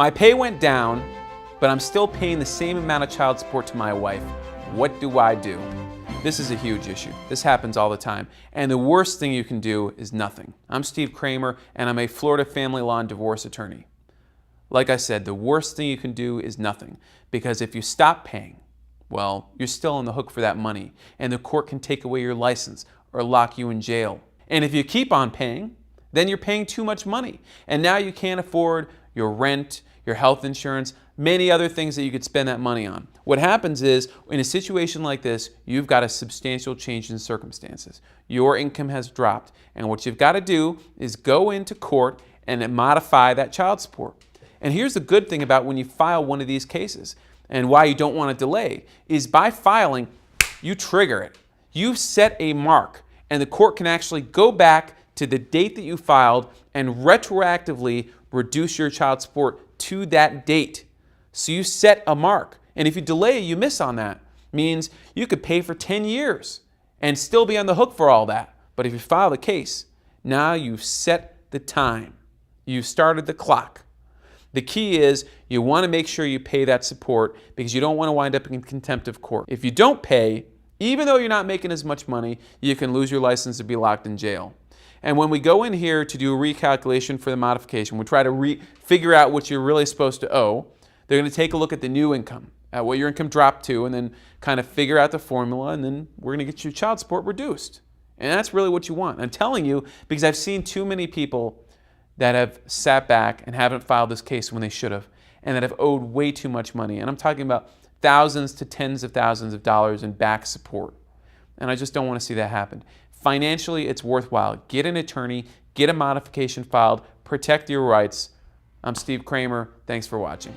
My pay went down, but I'm still paying the same amount of child support to my wife. What do I do? This is a huge issue. This happens all the time. And the worst thing you can do is nothing. I'm Steve Kramer, and I'm a Florida family law and divorce attorney. Like I said, the worst thing you can do is nothing. Because if you stop paying, well, you're still on the hook for that money. And the court can take away your license or lock you in jail. And if you keep on paying, then you're paying too much money. And now you can't afford your rent, your health insurance, many other things that you could spend that money on. What happens is, in a situation like this, you've got a substantial change in circumstances. Your income has dropped, and what you've got to do is go into court and modify that child support. And here's the good thing about when you file one of these cases, and why you don't want to delay, is by filing, you trigger it. You set a mark, and the court can actually go back to the date that you filed and retroactively reduce your child support to that date. So you set a mark. And if you delay, you miss on that. Means you could pay for 10 years and still be on the hook for all that. But if you file the case, now you've set the time. You've started the clock. The key is you want to make sure you pay that support because you don't want to wind up in contempt of court. If you don't pay, even though you're not making as much money, you can lose your license and be locked in jail. And when we go in here to do a recalculation for the modification, we try to figure out what you're really supposed to owe. They're going to take a look at the new income, at what your income dropped to, and then kind of figure out the formula, and then we're going to get your child support reduced. And that's really what you want. I'm telling you because I've seen too many people that have sat back and haven't filed this case when they should have, and that have owed way too much money. And I'm talking about thousands to tens of thousands of dollars in back support. And I just don't want to see that happen. Financially, it's worthwhile. Get an attorney, get a modification filed, protect your rights. I'm Steve Kramer. Thanks for watching.